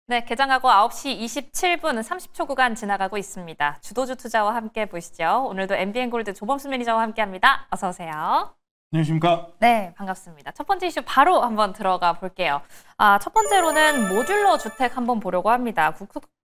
네, 개장하고 9시 27분 30초 구간 지나가고 있습니다. 주도주 투자와 함께 보시죠. 오늘도 MBN골드 조범수 매니저와 함께합니다. 어서 오세요. 안녕하십니까? 네, 반갑습니다. 첫 번째 이슈 바로 한번 들어가 볼게요. 첫 번째로는 모듈러 주택 한번 보려고 합니다.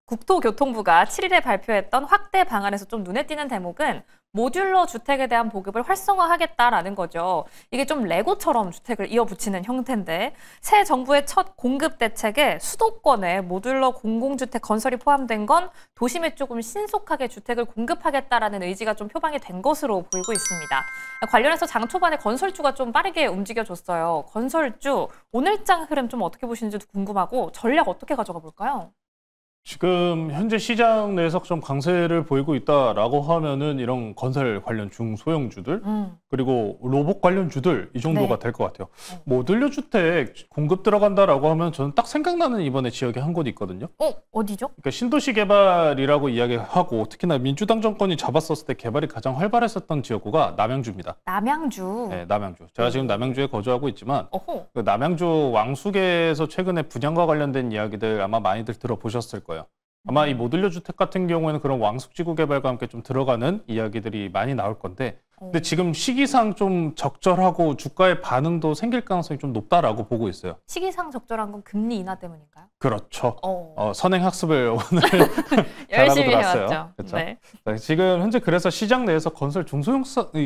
국토교통부가 7일에 발표했던 확대 방안에서 좀 눈에 띄는 대목은 모듈러 주택에 대한 보급을 활성화하겠다라는 거죠. 이게 좀 레고처럼 주택을 이어붙이는 형태인데 새 정부의 첫 공급 대책에 수도권에 모듈러 공공주택 건설이 포함된 건 도심에 조금 신속하게 주택을 공급하겠다라는 의지가 좀 표방이 된 것으로 보이고 있습니다. 관련해서 장 초반에 건설주가 좀 빠르게 움직여줬어요. 건설주 오늘장 흐름 좀 어떻게 보시는지도 궁금하고 전략 어떻게 가져가 볼까요? 지금 현재 시장 내에서 좀 강세를 보이고 있다라고 하면은 이런 건설 관련 중소형주들 그리고 로봇 관련주들 이 정도가 될 것 같아요. 모듈러 주택 공급 들어간다라고 하면 저는 딱 생각나는 이번에 지역에 한 곳이 있거든요. 어디죠? 그러니까 신도시 개발이라고 이야기하고 특히나 민주당 정권이 잡았었을 때 개발이 가장 활발했었던 지역구가 남양주입니다. 남양주. 네, 남양주. 제가 지금 남양주에 거주하고 있지만 그 남양주 왕숙에서 최근에 분양과 관련된 이야기들 아마 많이들 들어보셨을 거예요. 아마 이 모듈러 주택 같은 경우에는 그런 왕숙지구 개발과 함께 좀 들어가는 이야기들이 많이 나올 건데 근데 지금 시기상 좀 적절하고 주가의 반응도 생길 가능성이 좀 높다라고 보고 있어요. 시기상 적절한 건 금리 인하 때문인가요? 그렇죠. 선행 학습을 오늘 열심히 잘하고 들었어요. 해왔죠. 그렇죠. 네. 지금 현재 그래서 시장 내에서 건설 중소형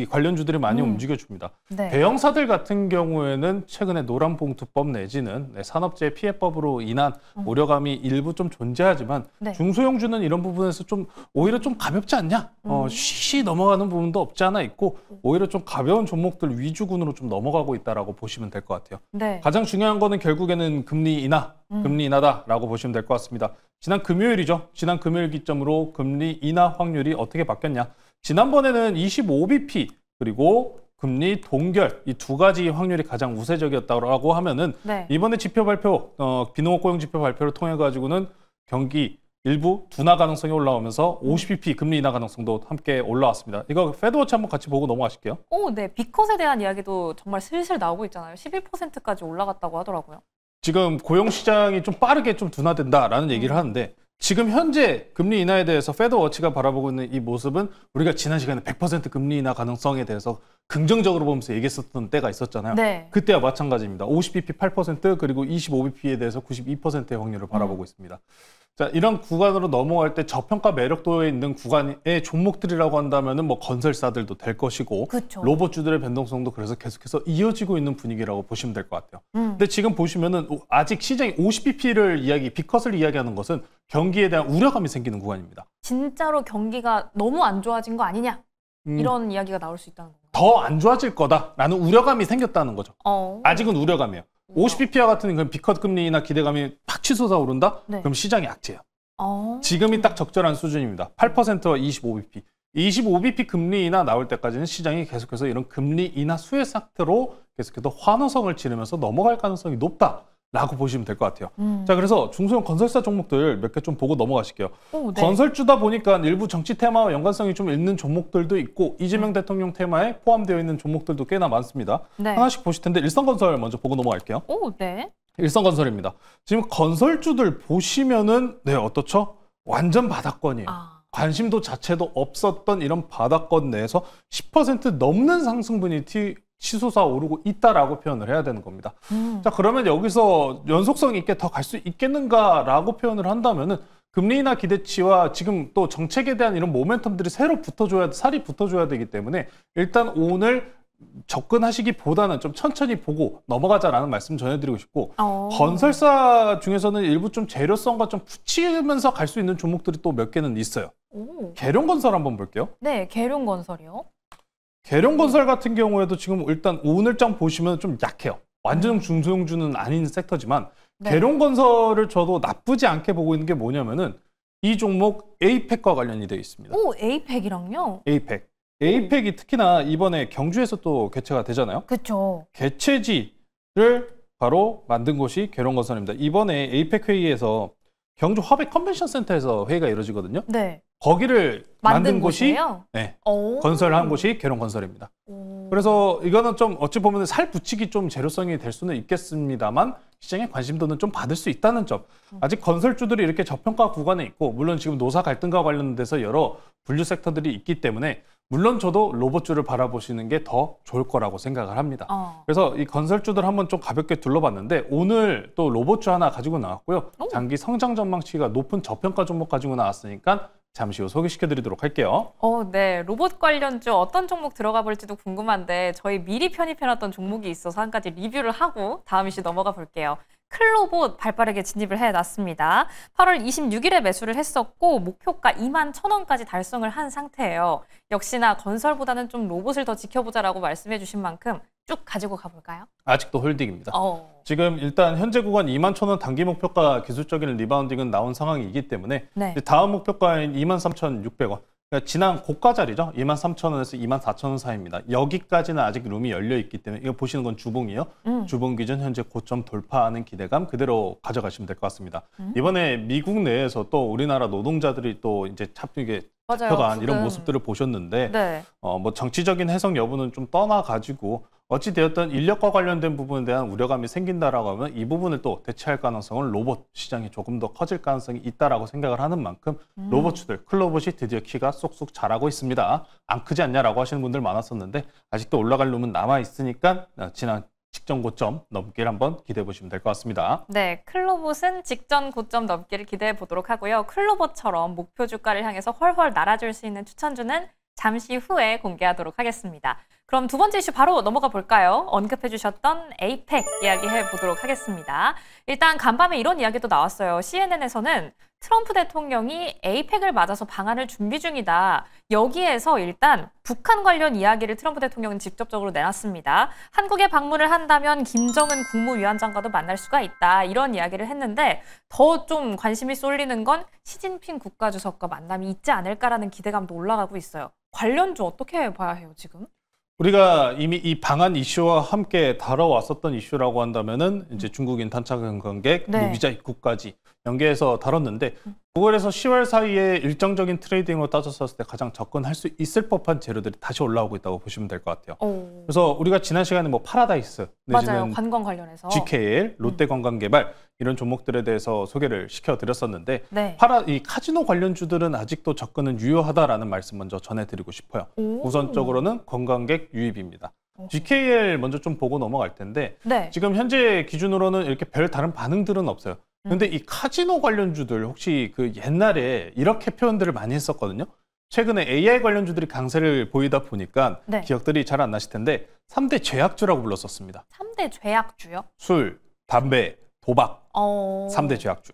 관련주들이 많이 움직여줍니다. 네. 대형사들 같은 경우에는 최근에 노란봉투법 내지는 산업재해 피해법으로 인한 우려감이 일부 좀 존재하지만 중소형주는 이런 부분에서 좀 오히려 좀 가볍지 않냐? 쉬쉬 넘어가는 부분도 없지 않아 있고 오히려 좀 가벼운 종목들 위주군으로 좀 넘어가고 있다라고 보시면 될 것 같아요. 네. 가장 중요한 거는 결국에는 금리 인하다라고 보시면 될 것 같습니다. 지난 금요일이죠. 지난 금요일 기점으로 금리 인하 확률이 어떻게 바뀌었냐? 지난번에는 25bp 그리고 금리 동결 이 두 가지 확률이 가장 우세적이었다고 하면은 이번에 지표 발표, 비농업 고용 지표 발표를 통해 가지고는 경기 일부 둔화 가능성이 올라오면서 50bp 금리 인하 가능성도 함께 올라왔습니다. 이거 패드워치 한번 같이 보고 넘어가실게요. 네. 빅컷에 대한 이야기도 정말 슬슬 나오고 있잖아요. 11%까지 올라갔다고 하더라고요. 지금 고용 시장이 좀 빠르게 좀 둔화된다라는 얘기를 하는데 지금 현재 금리 인하에 대해서 패드워치가 바라보고 있는 이 모습은 우리가 지난 시간에 100% 금리 인하 가능성에 대해서 긍정적으로 보면서 얘기했었던 때가 있었잖아요. 네. 그때와 마찬가지입니다. 50bp 8% 그리고 25bp에 대해서 92%의 확률을 바라보고 있습니다. 자, 이런 구간으로 넘어갈 때 저평가 매력도에 있는 구간의 종목들이라고 한다면은 뭐 건설사들도 될 것이고 로봇주들의 변동성도 그래서 계속해서 이어지고 있는 분위기라고 보시면 될 것 같아요. 근데 지금 보시면은 아직 시장이 50bp를 빅컷을 이야기하는 것은 경기에 대한 우려감이 생기는 구간입니다. 진짜로 경기가 너무 안 좋아진 거 아니냐? 이런 이야기가 나올 수 있다는 건가요? 더 안 좋아질 거다라는 우려감이 생겼다는 거죠. 아직은 우려감이에요. 50bp와 같은 그런 빅컷 금리나 기대감이 팍 치솟아 오른다? 그럼 시장이 악재예요. 지금이 딱 적절한 수준입니다. 8%와 25bp. 25bp 금리 인하 나올 때까지는 시장이 계속해서 이런 금리 인하 수혜 상태로 계속해서 환호성을 지르면서 넘어갈 가능성이 높다라고 보시면 될 것 같아요. 자, 그래서 중소형 건설사 종목들 몇 개 좀 보고 넘어가실게요. 건설주다 보니까 일부 정치 테마와 연관성이 좀 있는 종목들도 있고 이재명 대통령 테마에 포함되어 있는 종목들도 꽤나 많습니다. 하나씩 보실 텐데 일성건설 먼저 보고 넘어갈게요. 네. 일성건설입니다. 지금 건설주들 보시면은 어떻죠? 완전 바닥권이에요. 관심도 자체도 없었던 이런 바닥권 내에서 10% 넘는 상승분이 치솟아 오르고 있다라고 표현을 해야 되는 겁니다. 자, 그러면 여기서 연속성 있게 더 갈 수 있겠는가라고 표현을 한다면은 금리 인하 기대치와 지금 또 정책에 대한 이런 모멘텀들이 살이 붙어줘야 되기 때문에 일단 오늘 접근하시기보다는 좀 천천히 보고 넘어가자라는 말씀 전해드리고 싶고 건설사 중에서는 일부 좀 재료성과 좀 붙이면서 갈 수 있는 종목들이 또 몇 개는 있어요. 계룡건설 한번 볼게요. 네, 계룡건설이요. 계룡건설 같은 경우에도 지금 일단 오늘장 보시면 좀 약해요. 완전 중소형주는 아닌 섹터지만 계룡건설을 저도 나쁘지 않게 보고 있는 게 뭐냐면은 이 종목 에이펙과 관련이 되어 있습니다. 에이펙이랑요? 에이펙이 특히나 이번에 경주에서 또 개최가 되잖아요. 그렇죠. 개최지를 바로 만든 곳이 계룡건설입니다. 이번에 에이펙 회의에서 경주 화백 컨벤션 센터에서 회의가 이루어지거든요. 거기를 만든 곳이 곳이에요? 네, 오. 건설한 곳이 계룡건설입니다. 오. 그래서 이거는 좀 어찌 보면 살 붙이기 좀 재료성이 될 수는 있겠습니다만 시장의 관심도는 좀 받을 수 있다는 점. 아직 건설주들이 이렇게 저평가 구간에 있고 물론 지금 노사 갈등과 관련돼서 여러 분류 섹터들이 있기 때문에 물론 저도 로봇주를 바라보시는 게 더 좋을 거라고 생각을 합니다. 그래서 이 건설주들 한번 좀 가볍게 둘러봤는데 오늘 또 로봇주 하나 가지고 나왔고요. 장기 성장 전망치가 높은 저평가 종목 가지고 나왔으니까 잠시 후 소개시켜드리도록 할게요. 네. 로봇 관련주 어떤 종목 들어가 볼지도 궁금한데 저희 미리 편입해놨던 종목이 있어서 한 가지 리뷰를 하고 다음 이슈 넘어가 볼게요. 클로봇 발빠르게 진입을 해놨습니다. 8월 26일에 매수를 했었고 목표가 21,000원까지 달성을 한 상태예요. 역시나 건설보다는 좀 로봇을 더 지켜보자라고 말씀해 주신 만큼 쭉 가지고 가볼까요? 아직도 홀딩입니다. 지금 일단 현재 구간 21,000원 단기 목표가 기술적인 리바운딩은 나온 상황이기 때문에 네. 다음 목표가인 23,600원. 그러니까 지난 고가 자리죠. 23,000원에서 24,000원 사이입니다. 여기까지는 아직 룸이 열려 있기 때문에 이거 보시는 건 주봉이요. 주봉 기준 현재 고점 돌파하는 기대감 그대로 가져가시면 될 것 같습니다. 이번에 미국 내에서 또 우리나라 노동자들이 또 이제 이게 잡혀간 이런 모습들을 보셨는데 네. 뭐 정치적인 해석 여부는 좀 떠나가지고 어찌되었든 인력과 관련된 부분에 대한 우려감이 생긴다라고 하면 이 부분을 또 대체할 가능성은 로봇 시장이 조금 더 커질 가능성이 있다라고 생각을 하는 만큼 로봇주들, 클로봇이 드디어 키가 쏙쏙 자라고 있습니다. 안 크지 않냐라고 하시는 분들 많았었는데 아직도 올라갈 룸은 남아있으니까 지난 직전 고점 넘기를 한번 기대해 보시면 될 것 같습니다. 네, 클로봇은 직전 고점 넘기를 기대해 보도록 하고요. 클로봇처럼 목표 주가를 향해서 훨훨 날아줄 수 있는 추천주는 잠시 후에 공개하도록 하겠습니다. 그럼 두 번째 이슈 바로 넘어가 볼까요? 언급해 주셨던 에이펙 이야기해 보도록 하겠습니다. 일단 간밤에 이런 이야기도 나왔어요. CNN에서는 트럼프 대통령이 에이펙을 맞아서 방한을 준비 중이다. 여기에서 일단 북한 관련 이야기를 트럼프 대통령은 직접적으로 내놨습니다. 한국에 방문을 한다면 김정은 국무위원장과도 만날 수가 있다. 이런 이야기를 했는데 더 좀 관심이 쏠리는 건 시진핑 국가주석과 만남이 있지 않을까라는 기대감도 올라가고 있어요. 관련주 어떻게 봐야 해요, 지금? 우리가 이미 이 방한 이슈와 함께 다뤄왔었던 이슈라고 한다면은 이제 중국인 탄착 관객, 무비자 입국까지 연계해서 다뤘는데 9월에서 10월 사이에 일정적인 트레이딩으로 따졌었을 때 가장 접근할 수 있을 법한 재료들이 다시 올라오고 있다고 보시면 될 것 같아요. 그래서 우리가 지난 시간에 뭐 파라다이스, 맞아요. 관광 관련해서 GKL, 롯데관광개발 이런 종목들에 대해서 소개를 시켜드렸었는데 이 카지노 관련주들은 아직도 접근은 유효하다라는 말씀 먼저 전해드리고 싶어요. 우선적으로는 관광객 유입입니다. GKL 먼저 좀 보고 넘어갈 텐데 지금 현재 기준으로는 이렇게 별 다른 반응들은 없어요. 근데 이 카지노 관련주들 혹시 그 옛날에 이렇게 표현들을 많이 했었거든요. 최근에 AI 관련주들이 강세를 보이다 보니까 기억들이 잘 안 나실 텐데 3대 죄악주라고 불렀었습니다. 3대 죄악주요? 술, 담배, 도박 3대 죄악주.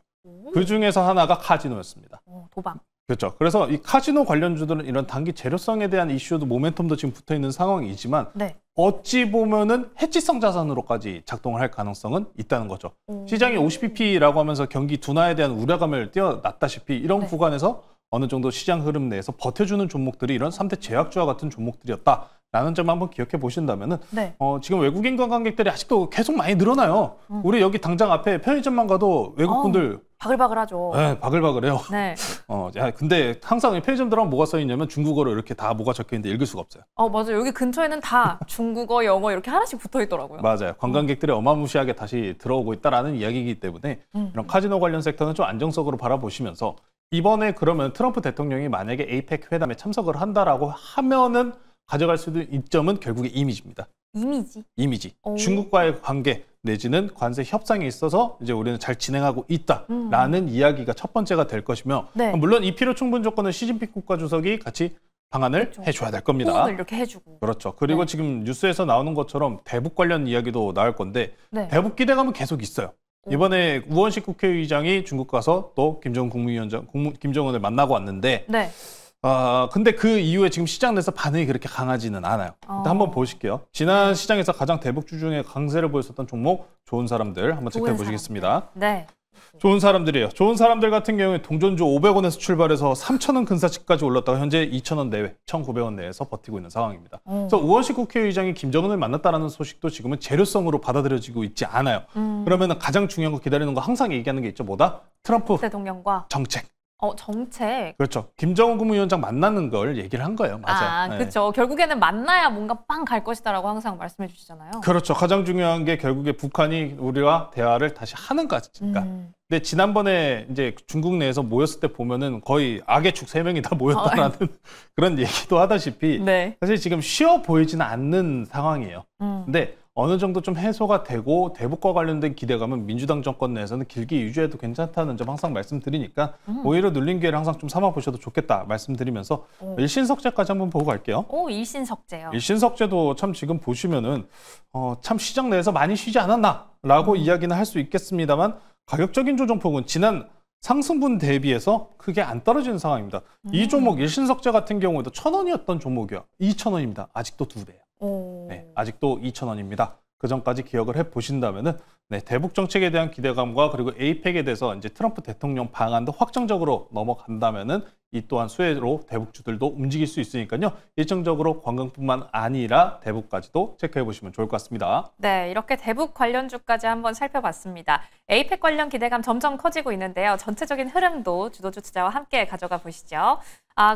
그 중에서 하나가 카지노였습니다. 도박. 그렇죠. 그래서 이 카지노 관련주들은 이런 단기 재료성에 대한 이슈도 모멘텀도 지금 붙어 있는 상황이지만 어찌 보면은 해지성 자산으로까지 작동을 할 가능성은 있다는 거죠. 시장이 50bp라고 하면서 경기 둔화에 대한 우려감을 띄워놨다시피 이런 구간에서 어느 정도 시장 흐름 내에서 버텨주는 종목들이 이런 3대 제약주와 같은 종목들이었다라는 점 한번 기억해 보신다면은 지금 외국인 관광객들이 아직도 계속 많이 늘어나요. 우리 여기 당장 앞에 편의점만 가도 외국분들 바글바글하죠. 네, 바글바글해요. 네. 근데 항상 편의점 들어가면 뭐가 써 있냐면 중국어로 이렇게 다 뭐가 적혀 있는데 읽을 수가 없어요. 맞아요. 여기 근처에는 다 중국어, 영어 이렇게 하나씩 붙어 있더라고요. 맞아요. 관광객들이 어마무시하게 다시 들어오고 있다라는 이야기이기 때문에 이런 카지노 관련 섹터는 좀 안정적으로 바라보시면서 이번에 그러면 트럼프 대통령이 만약에 에이펙 회담에 참석을 한다라고 하면은 가져갈 수 있는 이점은 결국에 이미지입니다. 이미지. 중국과의 관계 내지는 관세 협상에 있어서 이제 우리는 잘 진행하고 있다라는 이야기가 첫 번째가 될 것이며 물론 이 필요 충분 조건은 시진핑 국가주석이 같이 방안을 해줘야 될 겁니다. 호응을 이렇게 해주고. 그렇죠. 그리고 지금 뉴스에서 나오는 것처럼 대북 관련 이야기도 나올 건데 대북 기대감은 계속 있어요. 이번에 우원식 국회의장이 중국 가서 또 김정은 국무위원장, 김정은을 만나고 왔는데 근데 그 이후에 지금 시장 내에서 반응이 그렇게 강하지는 않아요. 일단 한번 보실게요. 지난 시장에서 가장 대북주 중에 강세를 보였었던 종목 좋은 사람들 한번 체크해 보시겠습니다. 좋은 사람들이에요. 좋은 사람들 같은 경우에 동전주 500원에서 출발해서 3,000원 근사치까지 올랐다가 현재 2,000원 내외, 1,900원 내에서 버티고 있는 상황입니다. 그래서 우원식 국회의장이 김정은을 만났다라는 소식도 지금은 재료성으로 받아들여지고 있지 않아요. 그러면 가장 중요한 거 기다리는 거 항상 얘기하는 게 있죠. 뭐다? 트럼프 대통령과 정책. 정책. 그렇죠. 김정은 국무위원장 만나는 걸 얘기를 한 거예요. 맞아요. 그렇죠. 결국에는 만나야 뭔가 빵 갈 것이다라고 항상 말씀해 주시잖아요. 그렇죠. 가장 중요한 게 결국에 북한이 우리와 대화를 다시 하는 것이니까. 근데 지난번에 이제 중국 내에서 모였을 때 보면은 거의 악의 축 3명이 다 모였다라는 그런 얘기도 하다시피 네. 사실 지금 쉬워 보이지는 않는 상황이에요. 근데 어느 정도 좀 해소가 되고 대북과 관련된 기대감은 민주당 정권 내에서는 길게 유지해도 괜찮다는 점 항상 말씀드리니까 오히려 눌린 기회를 항상 좀 삼아보셔도 좋겠다 말씀드리면서 일신석제까지 한번 보고 갈게요. 일신석제요. 일신석제도 참 지금 보시면은 참 시장 내에서 많이 쉬지 않았나라고 이야기는 할 수 있겠습니다만 가격적인 조정폭은 지난 상승분 대비해서 크게 안 떨어지는 상황입니다. 이 종목 일신석제 같은 경우에도 1,000원이었던 종목이요. 2,000원입니다. 아직도 2배예요. 네, 아직도 2,000원입니다. 그 전까지 기억을 해 보신다면은 대북 정책에 대한 기대감과 그리고 에이펙에 대해서 이제 트럼프 대통령 방안도 확정적으로 넘어간다면은 이 또한 수혜로 대북주들도 움직일 수 있으니까요. 일정적으로 관광뿐만 아니라 대북까지도 체크해 보시면 좋을 것 같습니다. 네, 이렇게 대북 관련주까지 한번 살펴봤습니다. 에이펙 관련 기대감 점점 커지고 있는데요. 전체적인 흐름도 주도주 투자와 함께 가져가 보시죠.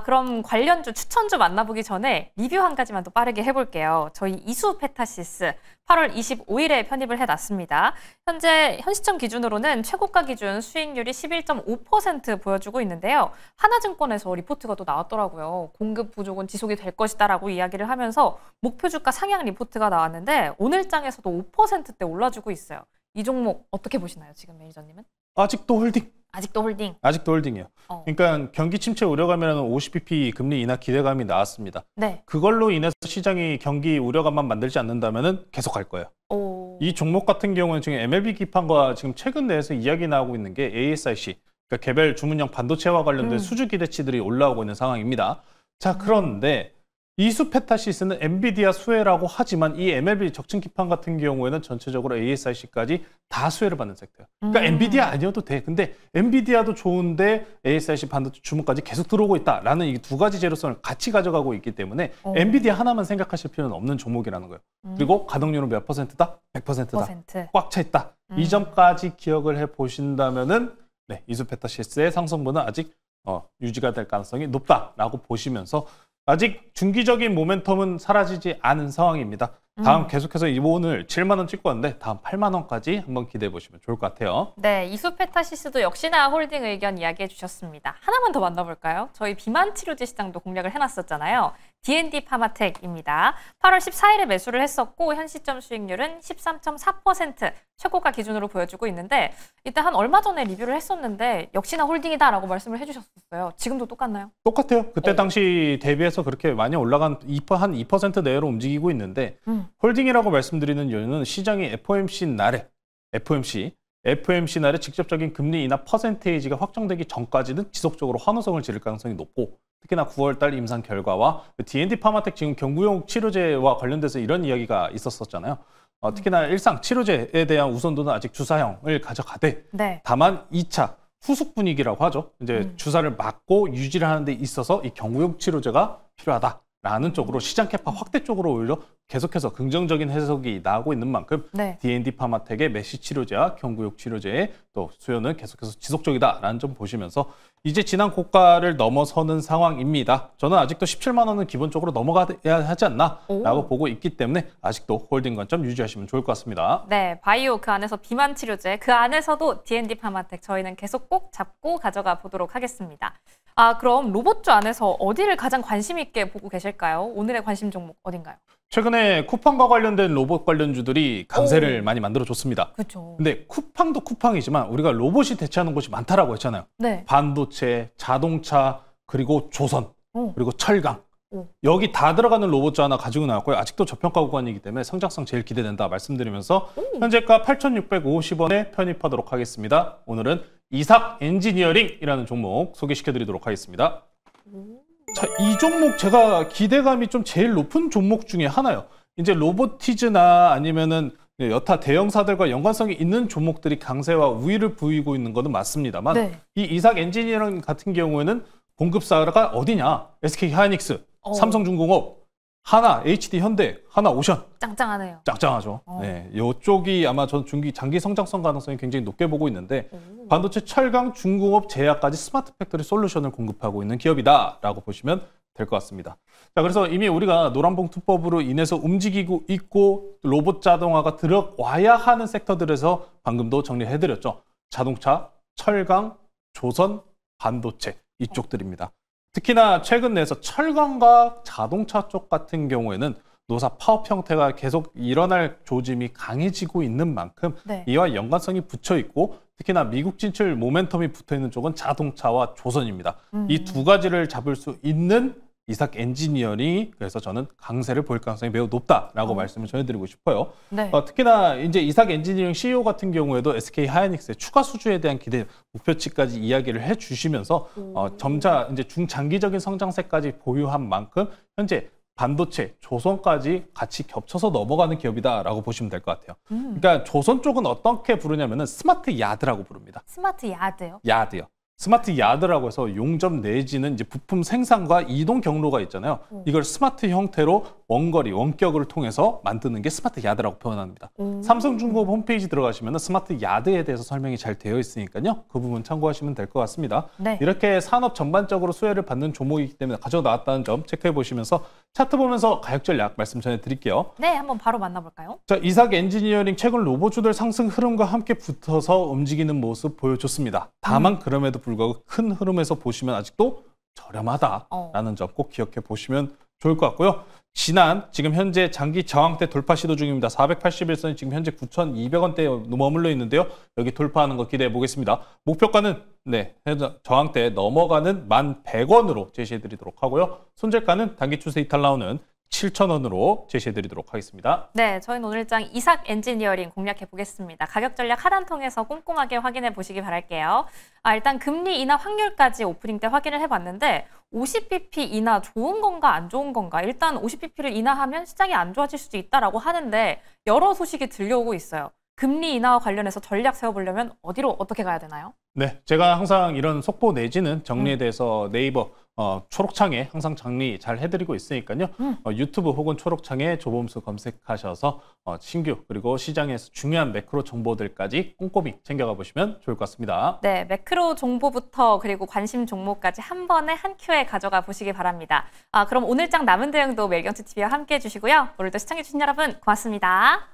그럼 관련주 추천주 만나보기 전에 리뷰 한 가지만 더 빠르게 해볼게요. 저희 이수페타시스 8월 25일에 편입을 해놨습니다. 현재 현 시점 기준으로는 최고가 기준 수익률이 11.5% 보여주고 있는데요. 하나증권에서 리포트가 또 나왔더라고요. 공급 부족은 지속이 될 것이다라고 이야기를 하면서 목표 주가 상향 리포트가 나왔는데 오늘 장에서도 5%대 올라주고 있어요. 이 종목 어떻게 보시나요, 지금 매니저님은? 아직도 홀딩. 아직도 홀딩? 아직도 홀딩이에요. 그러니까 경기 침체 우려감이라는 50bp 금리 인하 기대감이 나왔습니다. 네. 그걸로 인해서 시장이 경기 우려감만 만들지 않는다면은 계속 갈 거예요. 이 종목 같은 경우는 지금 MLB 기판과 지금 최근 내에서 이야기 나오고 있는 게 ASIC, 그러니까 개별 주문형 반도체와 관련된 수주 기대치들이 올라오고 있는 상황입니다. 자, 그런데 이수페타시스는 엔비디아 수혜라고 하지만 이 MLB 적층 기판 같은 경우에는 전체적으로 ASIC까지 다 수혜를 받는 섹터예요. 그러니까 엔비디아 아니어도 돼. 근데 엔비디아도 좋은데 ASIC 반도체 주문까지 계속 들어오고 있다라는 이 두 가지 재료성을 같이 가져가고 있기 때문에 엔비디아 하나만 생각하실 필요는 없는 종목이라는 거예요. 그리고 가동률은 몇 %다? 100%다. 꽉 차 있다. 이 점까지 기억을 해 보신다면은 이수페타시스의 상승분은 아직 유지가 될 가능성이 높다라고 보시면서 아직 중기적인 모멘텀은 사라지지 않은 상황입니다. 다음 계속해서 오늘 7만 원 찍고 왔는데 다음 8만 원까지 한번 기대해 보시면 좋을 것 같아요. 네, 이수페타시스도 역시나 홀딩 의견 이야기해 주셨습니다. 하나만 더 만나볼까요? 저희 비만 치료제 시장도 공략을 해놨었잖아요. D&D 파마텍입니다. 8월 14일에 매수를 했었고 현 시점 수익률은 13.4% 최고가 기준으로 보여주고 있는데 이때 한 얼마 전에 리뷰를 했었는데 역시나 홀딩이다라고 말씀을 해주셨었어요. 지금도 똑같나요? 똑같아요. 그때 당시 대비해서 그렇게 많이 올라간 한 2% 내외로 움직이고 있는데 홀딩이라고 말씀드리는 이유는 시장이 FOMC 날에 직접적인 금리 인하 퍼센테이지가 확정되기 전까지는 지속적으로 환호성을 지를 가능성이 높고 특히나 9월 달 임상 결과와 D&D 파마텍 지금 경구용 치료제와 관련돼서 이런 이야기가 있었잖아요. 특히나 일상 치료제에 대한 우선도는 아직 주사형을 가져가되 다만 2차 후속 분위기라고 하죠. 이제 주사를 맞고 유지를 하는 데 있어서 이 경구용 치료제가 필요하다라는 쪽으로 시장 캐파 확대 쪽으로 오히려 계속해서 긍정적인 해석이 나오고 있는 만큼 D&D 파마텍의 메시 치료제와 경구용 치료제의 또 수요는 계속해서 지속적이다라는 점 보시면서 이제 지난 고가를 넘어서는 상황입니다. 저는 아직도 17만 원은 기본적으로 넘어가야 하지 않나라고 보고 있기 때문에 아직도 홀딩 관점 유지하시면 좋을 것 같습니다. 네, 바이오 그 안에서 비만 치료제 그 안에서도 D&D 파마텍 저희는 계속 꼭 잡고 가져가 보도록 하겠습니다. 그럼 로봇주 안에서 어디를 가장 관심 있게 보고 계실까요? 오늘의 관심 종목 어딘가요? 최근에 쿠팡과 관련된 로봇 관련주들이 강세를 많이 만들어줬습니다. 그렇죠. 근데 쿠팡도 쿠팡이지만 우리가 로봇이 대체하는 곳이 많다라고 했잖아요. 반도체, 자동차, 그리고 조선, 그리고 철강. 여기 다 들어가는 로봇주 하나 가지고 나왔고요. 아직도 저평가 구간이기 때문에 성장성 제일 기대된다 말씀드리면서 현재가 8,650원에 편입하도록 하겠습니다. 오늘은 이삭 엔지니어링이라는 종목 소개시켜드리도록 하겠습니다. 자, 이 종목 제가 기대감이 좀 제일 높은 종목 중에 하나예요. 이제 로보티즈나 아니면은 여타 대형사들과 연관성이 있는 종목들이 강세와 우위를 보이고 있는 것은 맞습니다만 이 이삭 엔지니어링 같은 경우에는 공급사가 어디냐? SK 하이닉스, 삼성중공업 하나, HD 현대, 하나 오션. 짱짱하네요. 짱짱하죠. 네, 이쪽이 아마 전 장기 성장성 가능성이 굉장히 높게 보고 있는데 반도체, 철강, 중공업, 제약까지 스마트 팩토리 솔루션을 공급하고 있는 기업이다라고 보시면 될 것 같습니다. 자, 그래서 이미 우리가 노란봉투법으로 인해서 움직이고 있고 로봇 자동화가 들어와야 하는 섹터들에서 방금도 정리해드렸죠. 자동차, 철강, 조선, 반도체 이쪽들입니다. 특히나 최근 내에서 철강과 자동차 쪽 같은 경우에는 노사 파업 형태가 계속 일어날 조짐이 강해지고 있는 만큼 이와 연관성이 붙여 있고 특히나 미국 진출 모멘텀이 붙어 있는 쪽은 자동차와 조선입니다. 이 두 가지를 잡을 수 있는 이삭 엔지니어링이 그래서 저는 강세를 보일 가능성이 매우 높다라고 말씀을 전해드리고 싶어요. 네. 특히나 이제 이삭 엔지니어링 CEO 같은 경우에도 SK 하이닉스의 추가 수주에 대한 기대 목표치까지 이야기를 해주시면서 점차 이제 중장기적인 성장세까지 보유한 만큼 현재 반도체, 조선까지 같이 겹쳐서 넘어가는 기업이다라고 보시면 될 것 같아요. 그러니까 조선 쪽은 어떻게 부르냐면은 스마트 야드라고 부릅니다. 스마트 야드요? 야드요. 스마트 야드라고 해서 용접 내지는 이제 부품 생산과 이동 경로가 있잖아요. 이걸 스마트 형태로 원거리, 원격을 통해서 만드는 게 스마트 야드라고 표현합니다. 삼성중공업 홈페이지 들어가시면 스마트 야드에 대해서 설명이 잘 되어 있으니까요. 그 부분 참고하시면 될 것 같습니다. 네. 이렇게 산업 전반적으로 수혜를 받는 종목이기 때문에 가져 나왔다는 점 체크해 보시면서 차트 보면서 가격 전략 말씀 전해드릴게요. 네, 한번 바로 만나볼까요? 자, 이삭 엔지니어링 최근 로봇주들 상승 흐름과 함께 붙어서 움직이는 모습 보여줬습니다. 다만 그럼에도 불구하고 큰 흐름에서 보시면 아직도 저렴하다라는 점 꼭 기억해 보시면 좋을 것 같고요. 지금 현재 장기 저항대 돌파 시도 중입니다. 481선이 지금 현재 9,200원대에 머물러 있는데요. 여기 돌파하는 거 기대해 보겠습니다. 목표가는 저항대 넘어가는 1,100원으로 제시해 드리도록 하고요. 손절가는 단기 추세 이탈 나오는 7,000원으로 제시해드리도록 하겠습니다. 네, 저희는 오늘장 이삭 엔지니어링 공략해 보겠습니다. 가격 전략 하단 통해서 꼼꼼하게 확인해 보시기 바랄게요. 일단 금리 인하 확률까지 오프닝 때 확인을 해봤는데 50bp 인하 좋은 건가 안 좋은 건가? 일단 50bp를 인하하면 시장이 안 좋아질 수도 있다라고 하는데 여러 소식이 들려오고 있어요. 금리 인하와 관련해서 전략 세워보려면 어디로 어떻게 가야 되나요? 네, 제가 항상 이런 속보 내지는 정리에 대해서 네이버 초록창에 항상 정리 잘 해드리고 있으니까요. 유튜브 혹은 초록창에 조범수 검색하셔서 신규 그리고 시장에서 중요한 매크로 정보들까지 꼼꼼히 챙겨가 보시면 좋을 것 같습니다. 네, 매크로 정보부터 그리고 관심 종목까지 한 번에 한 큐에 가져가 보시기 바랍니다. 그럼 오늘장 남은 대응도 멜경치 TV와 함께 해주시고요. 오늘도 시청해주신 여러분 고맙습니다.